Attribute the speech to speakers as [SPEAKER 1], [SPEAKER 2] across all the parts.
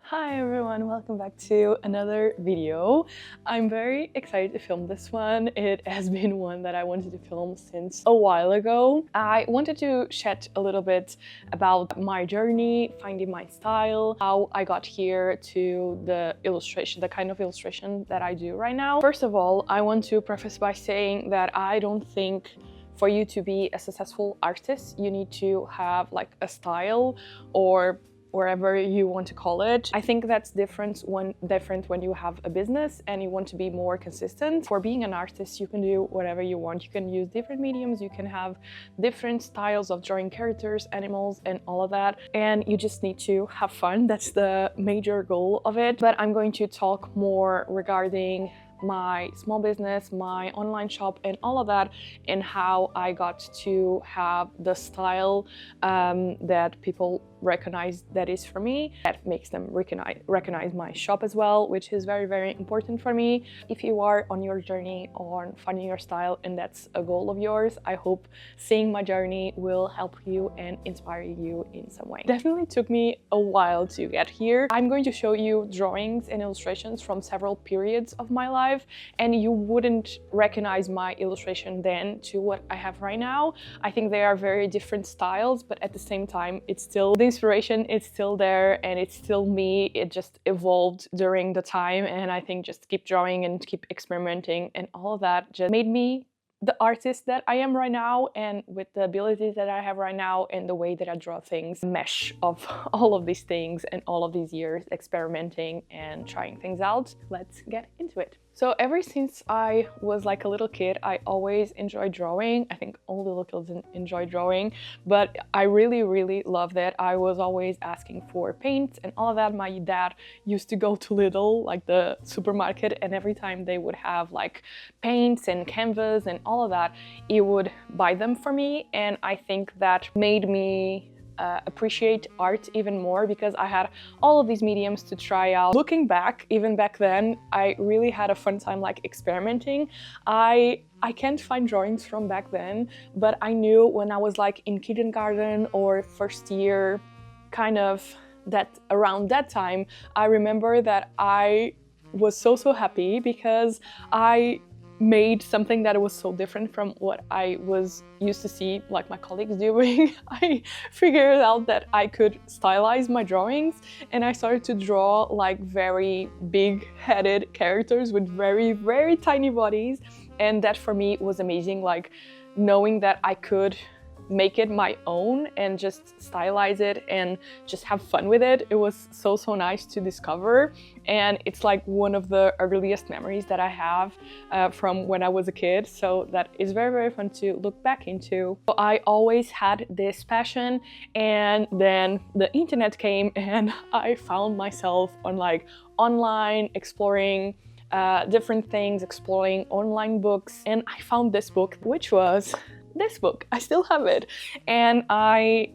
[SPEAKER 1] Hi everyone, welcome back to another video. I'm very excited to film this one. It has been one that I wanted to film since a while ago. I wanted to chat a little bit about my journey, finding my style, how I got here to the illustration, the kind of illustration that I do right now. First of all, I want to preface by saying that I don't think for you to be a successful artist, you need to have like a style or wherever you want to call it. I think that's different when you have a business and you want to be more consistent. For being an artist, you can do whatever you want. You can use different mediums, you can have different styles of drawing characters, animals, and all of that. And you just need to have fun. That's the major goal of it. But I'm going to talk more regarding my small business, my online shop, and all of that, and how I got to have the style that people recognize that is for me, that makes them recognize my shop as well, which is very, very important for me. If you are on your journey on finding your style and that's a goal of yours, I hope seeing my journey will help you and inspire you in some way. Definitely took me a while to get here. I'm going to show you drawings and illustrations from several periods of my life, and you wouldn't recognize my illustration then to what I have right now. I think they are very different styles, but at the same time, it's still the inspiration is still there and it's still me. It just evolved during the time, and I think just keep drawing and keep experimenting and all of that just made me the artist that I am right now, and with the abilities that I have right now and the way that I draw things, mesh of all of these things and all of these years experimenting and trying things out. Let's get into it. So ever since I was like a little kid, I always enjoyed drawing. I think all little kids enjoy drawing, but I really loved it. I was always asking for paints and all of that. My dad used to go to Lidl, like the supermarket, and every time they would have like paints and canvas and all of that, he would buy them for me. And I think that made me appreciate art even more, because I had all of these mediums to try out. Looking back, even back then, I really had a fun time like experimenting. I can't find drawings from back then, but I knew when I was like in kindergarten or first year, kind of that around that time, I remember that I was so happy because I made something that was so different from what I was used to see like my colleagues doing. I figured out that I could stylize my drawings, and I started to draw like very big-headed characters with very tiny bodies, and that for me was amazing, like knowing that I could make it my own and just stylize it and just have fun with it. It was so nice to discover, and it's like one of the earliest memories that I have from when I was a kid, so that is very fun to look back into. So I always had this passion, and then the internet came and I found myself on like online exploring different things, exploring online books, and I found this book, which was this book. I still have it, and I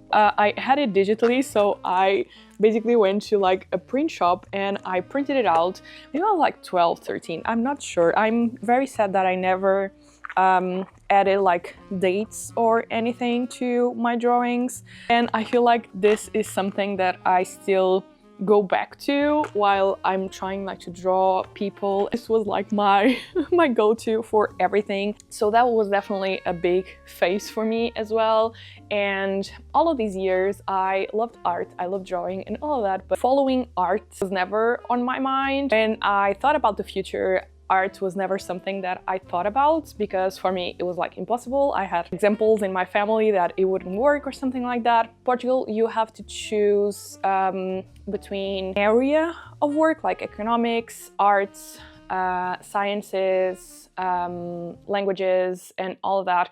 [SPEAKER 1] had it digitally, so I basically went to like a print shop and I printed it out. Maybe I was like 12, 13, I'm not sure. I'm very sad that I never added like dates or anything to my drawings, and I feel like this is something that I still go back to while I'm trying like to draw people. This was like my my go-to for everything, so that was definitely a big phase for me as well. And all of these years I loved art, I loved drawing and all of that, but following art was never on my mind. When I thought about the future, art was never something that I thought about, because for me it was like impossible. I had examples in my family that it wouldn't work or something like that. Portugal, you have to choose between area of work like economics, arts, sciences, languages, and all of that,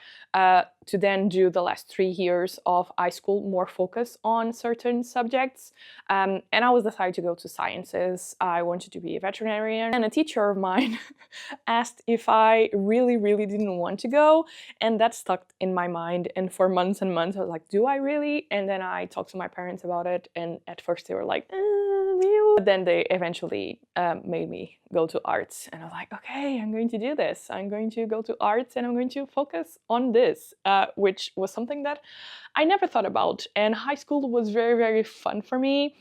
[SPEAKER 1] to then do the last 3 years of high school more focus on certain subjects. And I was decided to go to sciences. I wanted to be a veterinarian, and a teacher of mine asked if I really didn't want to go, and that stuck in my mind. And for months and months I was like, do I really? And then I talked to my parents about it, and at first they were like, but then they eventually made me go to arts, and I was like, okay, I'm going to do this. I'm going to go to arts and I'm going to focus on this, which was something that I never thought about. And high school was very fun for me.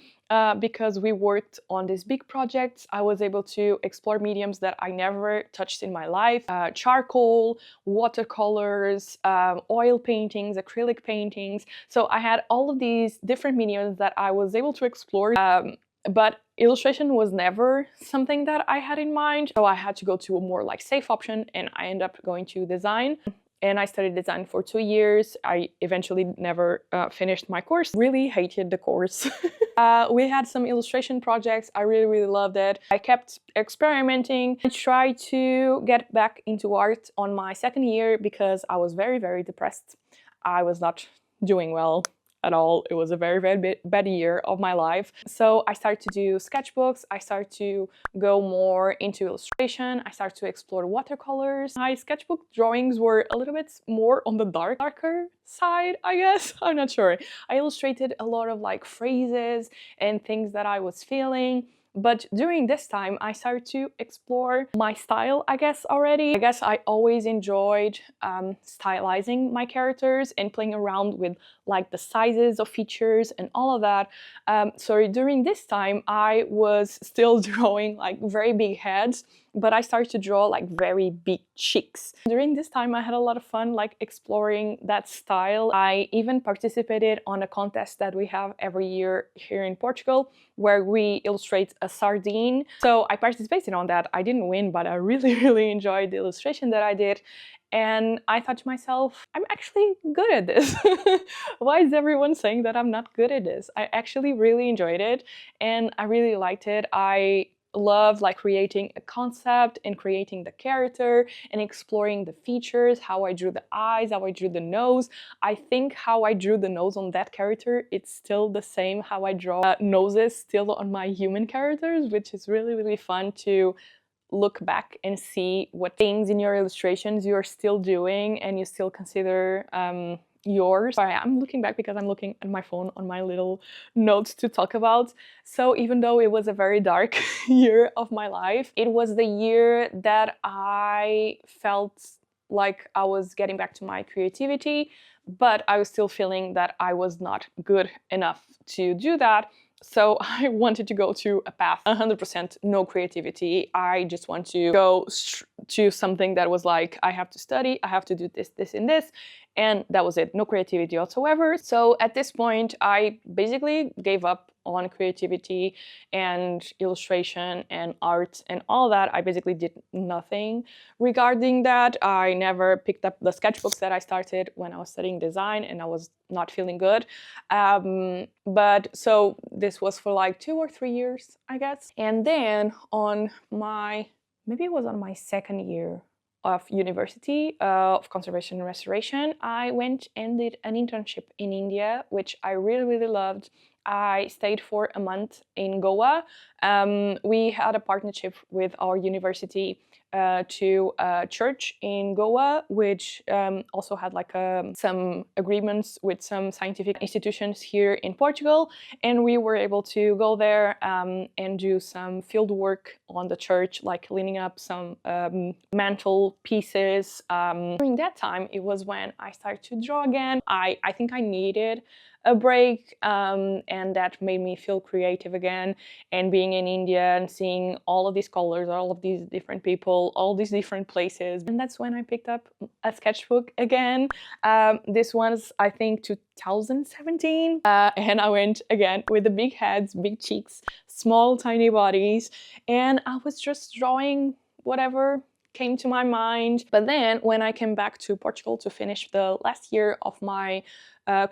[SPEAKER 1] because we worked on these big projects. I was able to explore mediums that I never touched in my life: charcoal, watercolors, oil paintings, acrylic paintings. So I had all of these different mediums that I was able to explore. But illustration was never something that I had in mind, so I had to go to a more like safe option, and I ended up going to design. And I studied design for 2 years. I eventually never finished my course. Really hated the course. We had some illustration projects. I really loved it. I kept experimenting. I tried to get back into art on my 2nd year because I was very depressed. I was not doing well at all. It was a very bad year of my life. So I started to do sketchbooks. I started to go more into illustration. I started to explore watercolors. My sketchbook drawings were a little bit more on the darker side, I guess. I'm not sure. I illustrated a lot of like phrases and things that I was feeling. But during this time, I started to explore my style, I guess, already. I guess I always enjoyed stylizing my characters and playing around with like the sizes of features and all of that. So during this time, I was still drawing like very big heads, but I started to draw like very big cheeks. During this time, I had a lot of fun like exploring that style. I even participated on a contest that we have every year here in Portugal, where we illustrate a sardine. So I participated on that. I didn't win, but I really enjoyed the illustration that I did. And I thought to myself, I'm actually good at this. Why is everyone saying that I'm not good at this? I actually really enjoyed it, and I really liked it. I love like creating a concept and creating the character and exploring the features, how I drew the eyes, how I drew the nose. I think how I drew the nose on that character, it's still the same how I draw noses still on my human characters, which is really fun to look back and see what things in your illustrations you're still doing and you still consider yours. Sorry, I'm looking back because I'm looking at my phone on my little notes to talk about. So even though it was a very dark year of my life, it was the year that I felt like I was getting back to my creativity, but I was still feeling that I was not good enough to do that. So I wanted to go to a path 100% no creativity. I just want to go to something that was like, I have to study, I have to do this and this, and that was it, no creativity whatsoever. So at this point, I basically gave up on creativity and illustration and art and all that. I basically did nothing regarding that. I never picked up the sketchbooks that I started when I was studying design, and I was not feeling good. But so this was for like 2 or 3 years, I guess. And then on my, maybe it was on my 2nd year of university of conservation and restoration, I went and did an internship in India, which I really loved. I stayed for a month in Goa. We had a partnership with our university to a church in Goa, which also had like some agreements with some scientific institutions here in Portugal, and we were able to go there and do some field work on the church, like cleaning up some mantle pieces. During that time, it was when I started to draw again. I think I needed a break, and that made me feel creative again. And being in India and seeing all of these colors, all of these different people, all these different places, and that's when I picked up a sketchbook again. This was, I think, 2017, and I went again with the big heads, big cheeks, small tiny bodies, and I was just drawing whatever came to my mind. But then when I came back to Portugal to finish the last year of my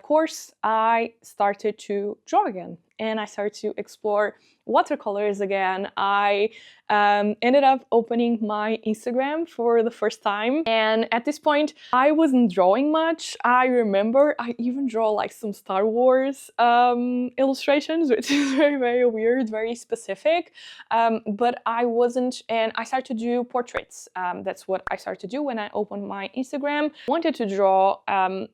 [SPEAKER 1] course, I started to draw again, and I started to explore watercolors again. I ended up opening my Instagram for the first time, and at this point I wasn't drawing much. I remember I even draw like some Star Wars illustrations, which is very weird, very specific, but I wasn't, and I started to do portraits. That's what I started to do when I opened my Instagram. I wanted to draw,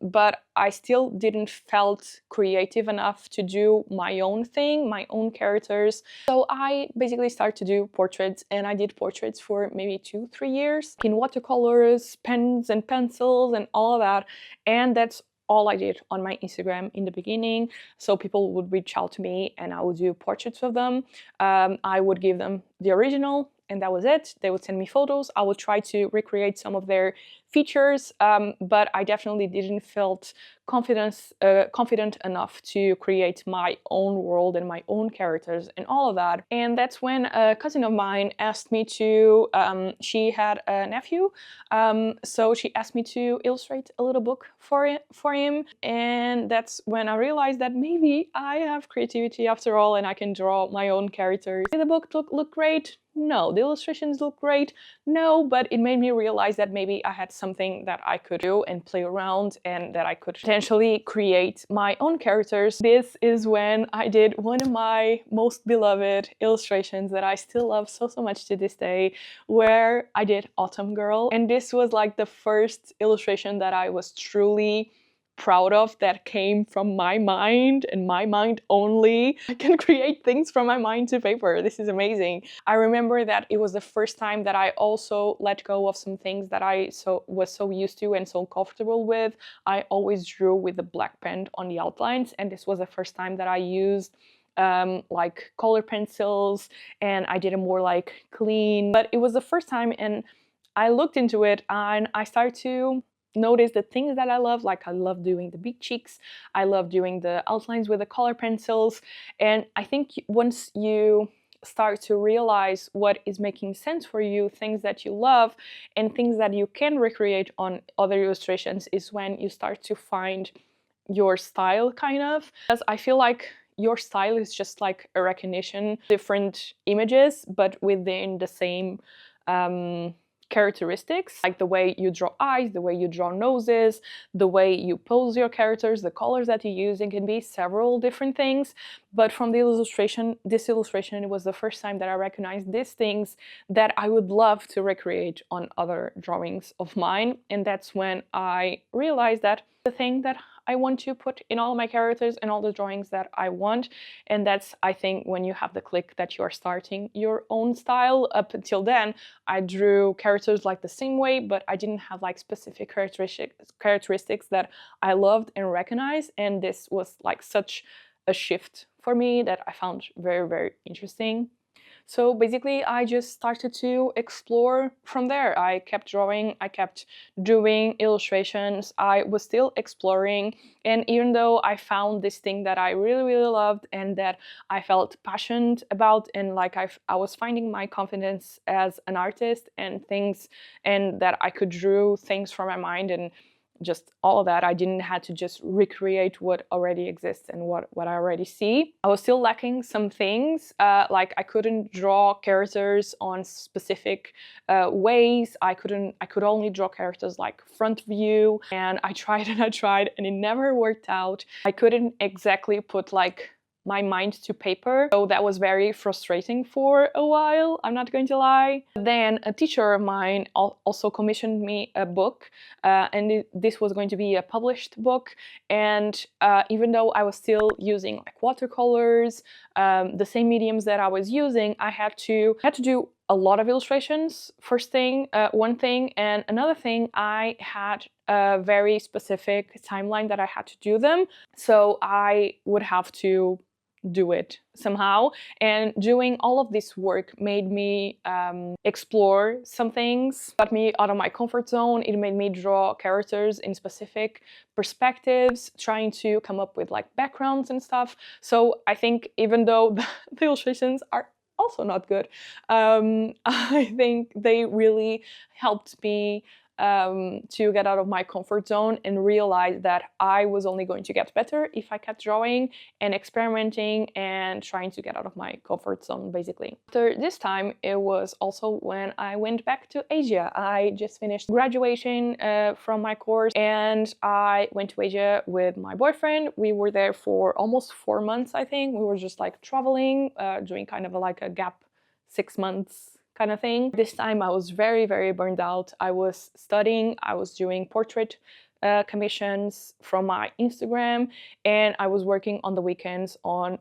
[SPEAKER 1] but I still didn't felt creative enough to do my own thing, my own characters. So I basically started to do portraits, and I did portraits for maybe 2-3 years in watercolors, pens and pencils and all of that. And that's all I did on my Instagram in the beginning. So people would reach out to me and I would do portraits of them. I would give them the original and that was it. They would send me photos. I would try to recreate some of their features, but I definitely didn't felt confident enough to create my own world and my own characters and all of that. And that's when a cousin of mine asked me to, she had a nephew, so she asked me to illustrate a little book for him. And that's when I realized that maybe I have creativity after all and I can draw my own characters. Did the book look great? No. The illustrations look great? No, but it made me realize that maybe I had something that I could do and play around and that I could potentially create my own characters. This is when I did one of my most beloved illustrations that I still love so much to this day, where I did Autumn Girl. And this was like the first illustration that I was truly proud of that came from my mind and my mind only. I can create things from my mind to paper. This is amazing. I remember that it was the first time that I also let go of some things that I was so used to and so comfortable with. I always drew with the black pen on the outlines, and this was the first time that I used like color pencils, and I did a more like clean, but it was the first time, and I looked into it and I started to notice the things that I love. Like I love doing the big cheeks, I love doing the outlines with the color pencils, and I think once you start to realize what is making sense for you, things that you love and things that you can recreate on other illustrations, is when you start to find your style, kind of. Because I feel like your style is just like a recognition, different images, but within the same characteristics, like the way you draw eyes, the way you draw noses, the way you pose your characters, the colors that you use. It can be several different things, but from the illustration, this illustration, it was the first time that I recognized these things that I would love to recreate on other drawings of mine. And that's when I realized that the thing that I want to put in all my characters and all the drawings that I want. And that's, I think, when you have the click that you're starting your own style. Up until then, I drew characters like the same way, but I didn't have like specific characteristics that I loved and recognized. And this was like such a shift for me that I found very interesting. So basically, I just started to explore from there. I kept drawing, I kept doing illustrations, I was still exploring, and even though I found this thing that I really loved and that I felt passionate about, and like I was finding my confidence as an artist and things, and that I could draw things from my mind and just all of that. I didn't have to just recreate what already exists and what I already see. I was still lacking some things, like I couldn't draw characters on specific ways. I could only draw characters like front view, and I tried and it never worked out. I couldn't exactly put like my mind to paper, so that was very frustrating for a while, I'm not going to lie. Then a teacher of mine also commissioned me a book, and this was going to be a published book, and even though I was still using like watercolors, the same mediums that I was using, I had to do a lot of illustrations, first thing, one thing, and another thing, I had a very specific timeline that I had to do them, so I would have to do it somehow. And doing all of this work made me explore some things, got me out of my comfort zone. It made me draw characters in specific perspectives, trying to come up with like backgrounds and stuff. So I think even though the illustrations are also not good, I think they really helped me to get out of my comfort zone and realize that I was only going to get better if I kept drawing and experimenting and trying to get out of my comfort zone, basically. After this time, it was also when I went back to Asia. I just finished graduation from my course, and I went to Asia with my boyfriend. We were there for almost 4 months, I think. We were just like traveling, doing kind of like a gap 6 months kind of thing. This time I was very burned out. I was studying, I was doing portrait commissions from my Instagram, and I was working on the weekends on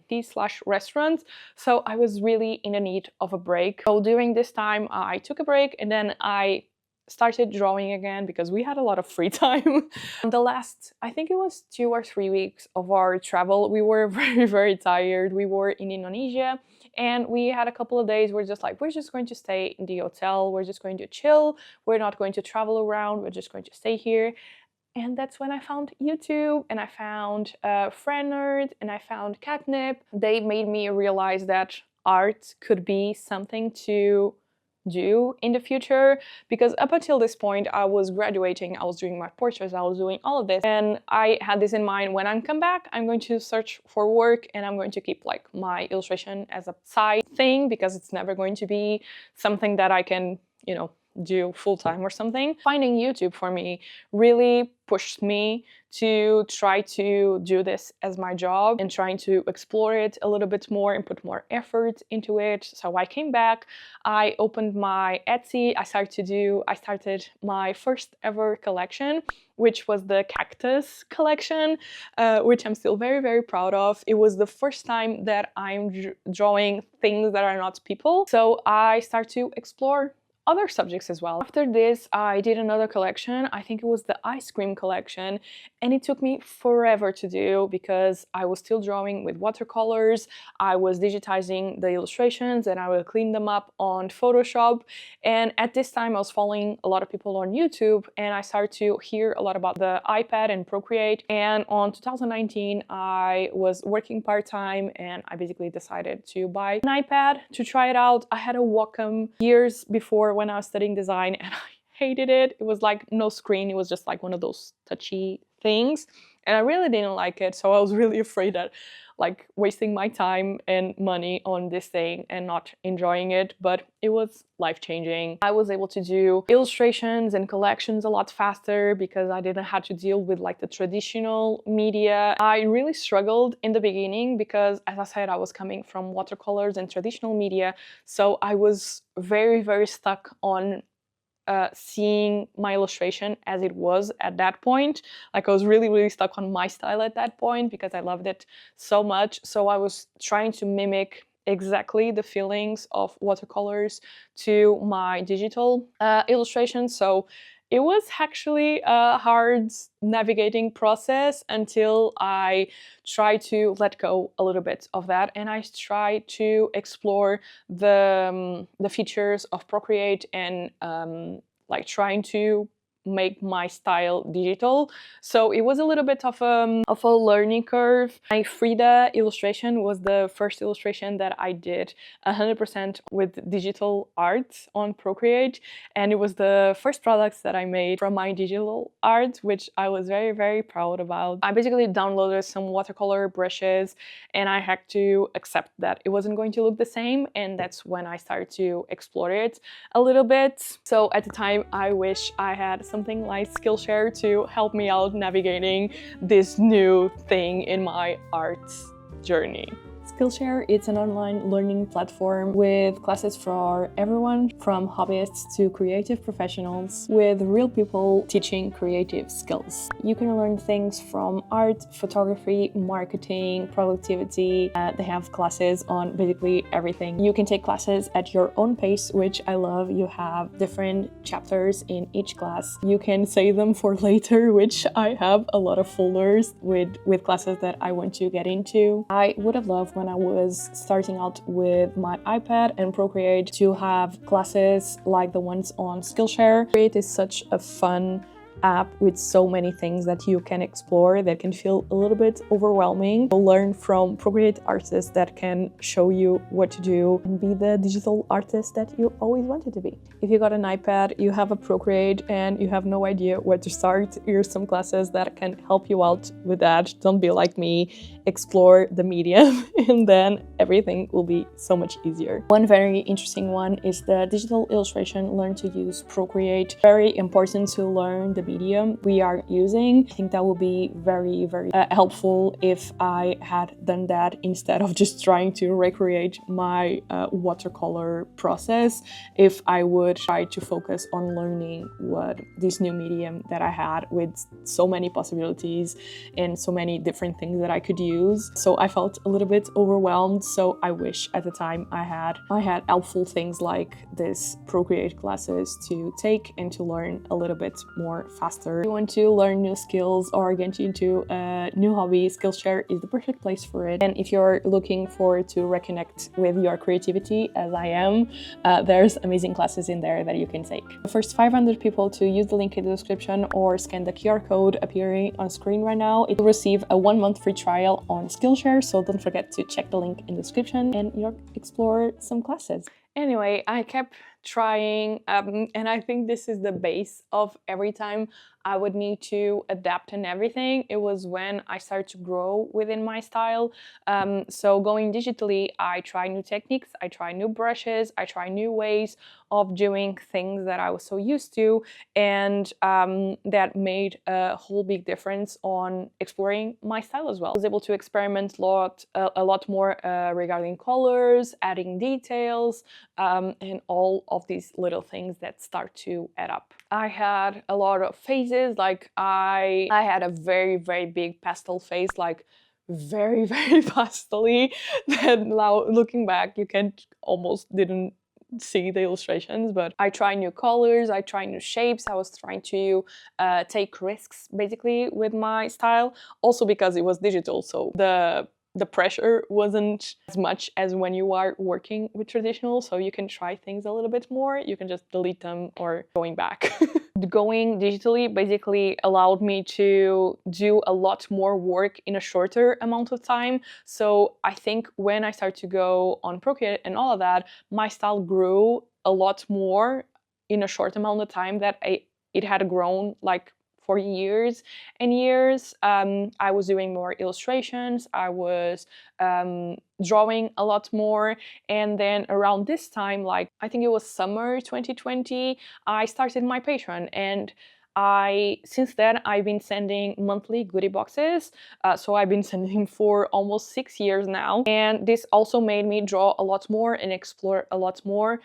[SPEAKER 1] tea/restaurants. So I was really in the need of a break. So during this time I took a break, and then I started drawing again because we had a lot of free time. The last, I think it was 2 or 3 weeks of our travel, we were very tired. We were in Indonesia and we had a couple of days. We're just like, we're just going to stay in the hotel. We're just going to chill. We're not going to travel around. We're just going to stay here. And that's when I found YouTube, and I found Friend Nerd, and I found Catnip. They made me realize that art could be something to do in the future, because up until this point I was graduating, I was doing my portraits, I was doing all of this, and I had this in mind: when I come back, I'm going to search for work and I'm going to keep like my illustration as a side thing, because it's never going to be something that I can, you know, do full-time or something. Finding YouTube for me really pushed me to try to do this as my job and trying to explore it a little bit more and put more effort into it. So I came back, I opened my Etsy, I started my first ever collection, which was the cactus collection, which I'm still very proud of. It was the first time that I'm drawing things that are not people. So I start to explore other subjects as well. After this, I did another collection. I think it was the ice cream collection, and it took me forever to do because I was still drawing with watercolors. I was digitizing the illustrations and I would clean them up on Photoshop. And at this time, I was following a lot of people on YouTube, and I started to hear a lot about the iPad and Procreate. And on 2019, I was working part-time, and I basically decided to buy an iPad to try it out. I had a Wacom years before when I was studying design, and I hated it. It was like no screen, it was just like one of those touchy things, and I really didn't like it. So I was really afraid that like wasting my time and money on this thing and not enjoying it, but it was life-changing. I was able to do illustrations and collections a lot faster because I didn't have to deal with like the traditional media. I really struggled in the beginning because, as I said, I was coming from watercolors and traditional media, so I was very stuck on seeing my illustration as it was at that point. Like I was really stuck on my style at that point because I loved it so much. So I was trying to mimic exactly the feelings of watercolors to my digital illustrations. So it was actually a hard navigating process until I tried to let go a little bit of that, and I tried to explore the features of Procreate and like trying to make my style digital. So it was a little bit of a learning curve. My Frida illustration was the first illustration that I did 100% with digital art on Procreate, and it was the first products that I made from my digital art, which I was very proud about. I basically downloaded some watercolor brushes, and I had to accept that it wasn't going to look the same, and that's when I started to explore it a little bit. So at the time, I wish I had something like Skillshare to help me out navigating this new thing in my art journey. Skillshare is an online learning platform with classes for everyone, from hobbyists to creative professionals, with real people teaching creative skills. You can learn things from art, photography, marketing, productivity. They have classes on basically everything. You can take classes at your own pace, which I love. You have different chapters in each class. You can save them for later, which I have a lot of folders with classes that I want to get into. I would have loved, when I was starting out with my iPad and Procreate, to have classes like the ones on Skillshare. Procreate is such a fun app with so many things that you can explore that can feel a little bit overwhelming. You'll learn from Procreate artists that can show you what to do and be the digital artist that you always wanted to be. If you got an iPad, you have a Procreate, and you have no idea where to start, here's some classes that can help you out with that. Don't be like me, explore the medium, and then everything will be so much easier. One very interesting one is the digital illustration Learn to Use Procreate. Very important to learn the medium we are using. I think that would be very, very helpful if I had done that instead of just trying to recreate my watercolor process. If I would try to focus on learning what this new medium that I had with so many possibilities and so many different things that I could use. So I felt a little bit overwhelmed. So I wish at the time I had helpful things like this Procreate classes to take and to learn a little bit more faster. If you want to learn new skills or get into a new hobby, Skillshare is the perfect place for it. And if you're looking forward to reconnect with your creativity, as I am, there's amazing classes in there that you can take. The first 500 people to use the link in the description or scan the QR code appearing on screen right now, it will receive a 1-month free trial on Skillshare, so don't forget to check the link in the description and you'll explore some classes. Anyway, I kept trying, and I think this is the base of every time I would need to adapt and everything. It was when I started to grow within my style. So going digitally, I try new techniques, I try new brushes, I try new ways of doing things that I was so used to, and that made a whole big difference on exploring my style as well. I was able to experiment a lot more regarding colors, adding details, and all of these little things that start to add up. I had a lot of phases, like I had a very, very big pastel phase, like very, very pastel-y, that now looking back, you didn't see the illustrations, but I try new colors, I try new shapes. I was trying to take risks basically with my style, also because it was digital, so the pressure wasn't as much as when you are working with traditional, so you can try things a little bit more. You can just delete them or going back. Going digitally basically allowed me to do a lot more work in a shorter amount of time. So I think when I started to go on Procreate and all of that, my style grew a lot more in a short amount of time that it had grown like for years and years. I was doing more illustrations, I was drawing a lot more, and then around this time, like I think it was summer 2020, I started my Patreon, and since then I've been sending monthly goodie boxes, so I've been sending for almost 6 years now, and this also made me draw a lot more and explore a lot more.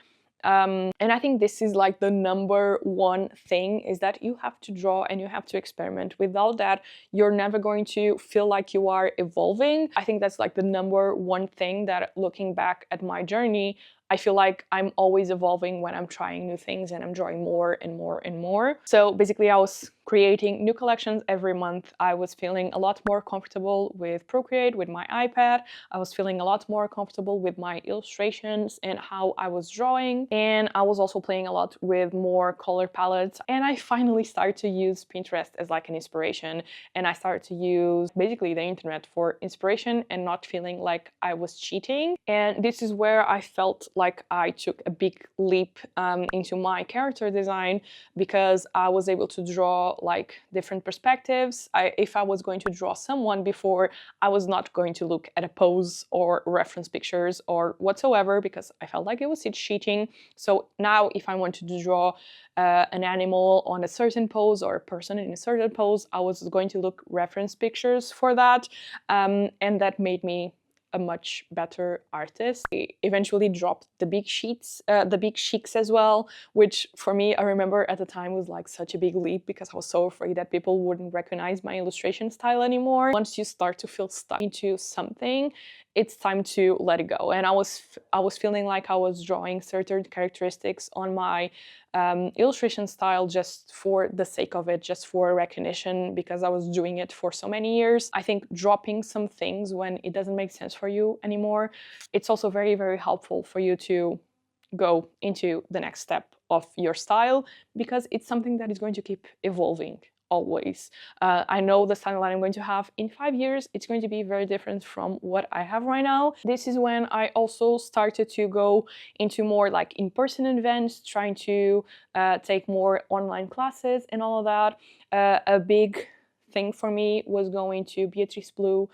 [SPEAKER 1] And I think this is like the #1 thing, is that you have to draw and you have to experiment. Without that, you're never going to feel like you are evolving. I think that's like the #1 thing that, looking back at my journey, I feel like I'm always evolving when I'm trying new things and I'm drawing more and more and more. So basically I was creating new collections every month. I was feeling a lot more comfortable with Procreate, with my iPad. I was feeling a lot more comfortable with my illustrations and how I was drawing. And I was also playing a lot with more color palettes. And I finally started to use Pinterest as like an inspiration. And I started to use basically the internet for inspiration and not feeling like I was cheating. And this is where I felt like I took a big leap into my character design, because I was able to draw like different perspectives. If I was going to draw someone before, I was not going to look at a pose or reference pictures or whatsoever, because I felt like it was cheating. So now if I wanted to draw an animal on a certain pose or a person in a certain pose, I was going to look reference pictures for that, and that made me a much better artist. I eventually dropped the big sheets, the big sheets as well, which for me, I remember at the time was like such a big leap, because I was so afraid that people wouldn't recognize my illustration style anymore. Once you start to feel stuck into something, it's time to let it go. And I was feeling like I was drawing certain characteristics on my illustration style just for the sake of it, just for recognition, because I was doing it for so many years. I think dropping some things when it doesn't make sense for you anymore, it's also very, very helpful for you to go into the next step of your style, because it's something that is going to keep evolving always. I know the style that I'm going to have in 5 years, it's going to be very different from what I have right now. This is when I also started to go into more like in-person events, trying to take more online classes and all of that. A big thing for me was going to Beatrice Blue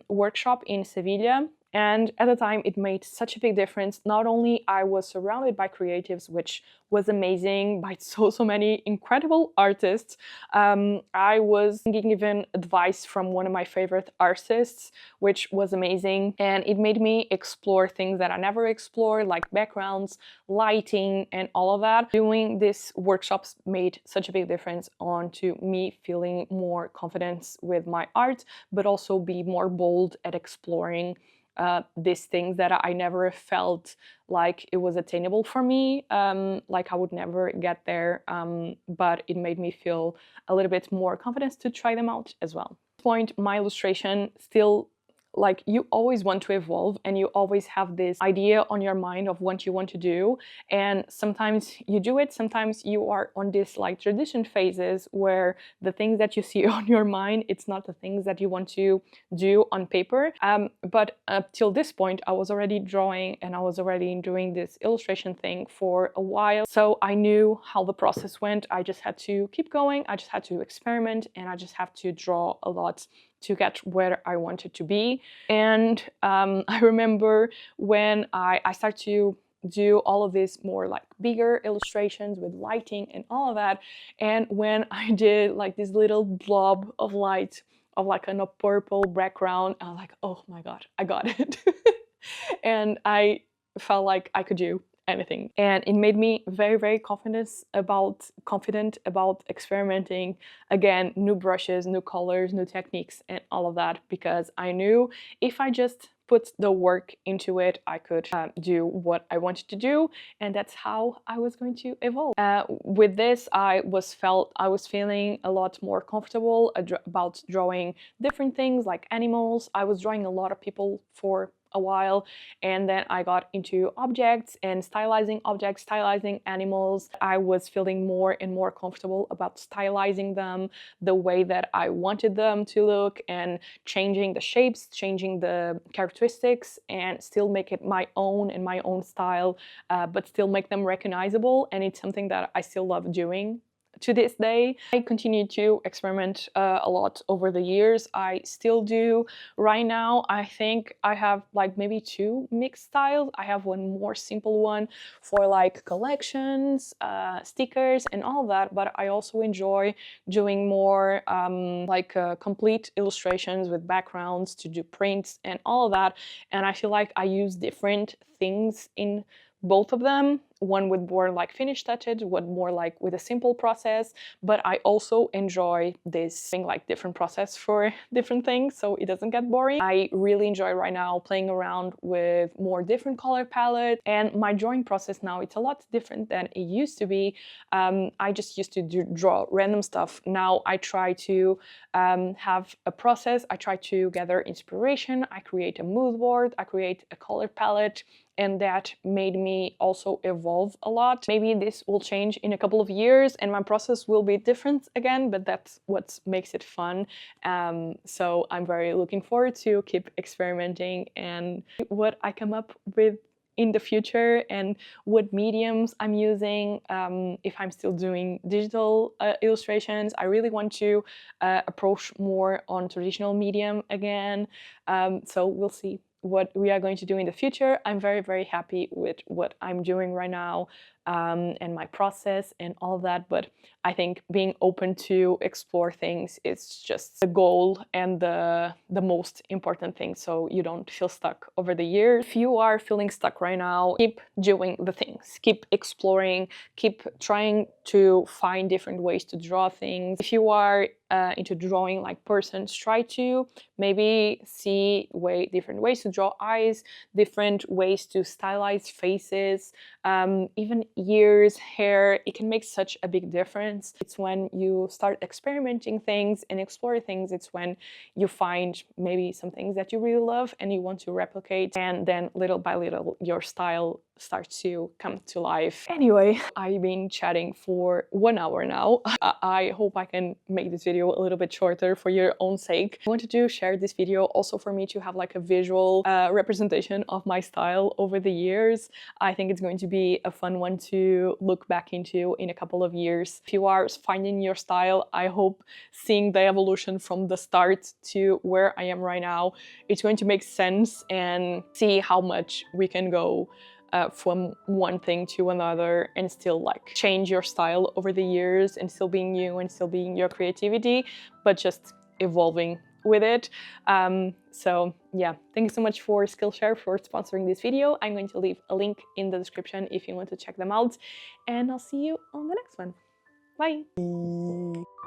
[SPEAKER 1] workshop in Sevilla. And at the time, it made such a big difference. Not only I was surrounded by creatives, which was amazing, by so many incredible artists. I was getting even advice from one of my favorite artists, which was amazing. And it made me explore things that I never explored, like backgrounds, lighting, and all of that. Doing these workshops made such a big difference onto me feeling more confidence with my art, but also be more bold at exploring these things that I never felt like it was attainable for me, like I would never get there, but it made me feel a little bit more confidence to try them out as well. At this point, my illustration still, like, you always want to evolve and you always have this idea on your mind of what you want to do, and sometimes you do it, sometimes you are on this like transition phases where the things that you see on your mind, it's not the things that you want to do on paper. But up till this point, I was already drawing and I was already doing this illustration thing for a while, so I knew how the process went. I just had to keep going, I just had to experiment, and I just have to draw a lot to get where I wanted to be. And I remember when I started to do all of this more like bigger illustrations with lighting and all of that, and when I did like this little blob of light of like a purple background, I was like, oh my god, I got it. And I felt like I could do anything, and it made me very confident about experimenting again, new brushes, new colors, new techniques, and all of that, because I knew if I just put the work into it, I could do what I wanted to do, and that's how I was going to evolve. With this, I was feeling a lot more comfortable about drawing different things like animals. I was drawing a lot of people for a while, and then I got into objects and stylizing animals. I was feeling more and more comfortable about stylizing them the way that I wanted them to look, and changing the shapes, changing the characteristics, and still make it my own and my own style, but still make them recognizable. And it's something that I still love doing to this day. I continue to experiment a lot over the years. I still do. Right now, I think I have like maybe 2 mixed styles. I have one more simple one for like collections, stickers, and all that, but I also enjoy doing more complete illustrations with backgrounds to do prints and all of that. And I feel like I use different things in both of them, one with more like finished touches, one more like with a simple process, but I also enjoy this thing, like different process for different things, so it doesn't get boring. I really enjoy right now playing around with more different color palettes, and my drawing process now, it's a lot different than it used to be. I just used to draw random stuff. Now I try to have a process, I try to gather inspiration, I create a mood board, I create a color palette, and that made me also evolve a lot. Maybe this will change in a couple of years and my process will be different again, but that's what makes it fun. So I'm very looking forward to keep experimenting and what I come up with in the future and what mediums I'm using. If I'm still doing digital illustrations, I really want to approach more on traditional medium again. So we'll see what we are going to do in the future. I'm very happy with what I'm doing right now, and my process and all of that, but I think being open to explore things is just the goal and the most important thing, so you don't feel stuck over the years. If you are feeling stuck right now, keep doing the things, keep exploring, keep trying to find different ways to draw things. If you are into drawing like persons, try to maybe see different ways to draw eyes, different ways to stylize faces, even ears, hair. It can make such a big difference. It's when you start experimenting things and exploring things, it's when you find maybe some things that you really love and you want to replicate, and then little by little your style starts to come to life. Anyway, I've been chatting for 1 hour now. I hope I can make this video a little bit shorter for your own sake. I wanted to share this video also for me to have like a visual representation of my style over the years. I think it's going to be a fun one want to look back into in a couple of years. If you are finding your style, I hope seeing the evolution from the start to where I am right now, it's going to make sense, and see how much we can go from one thing to another and still like change your style over the years and still being you and still being your creativity, but just evolving with it. So yeah, thank you so much for Skillshare for sponsoring this video. I'm going to leave a link in the description if you want to check them out, and I'll see you on the next one. Bye!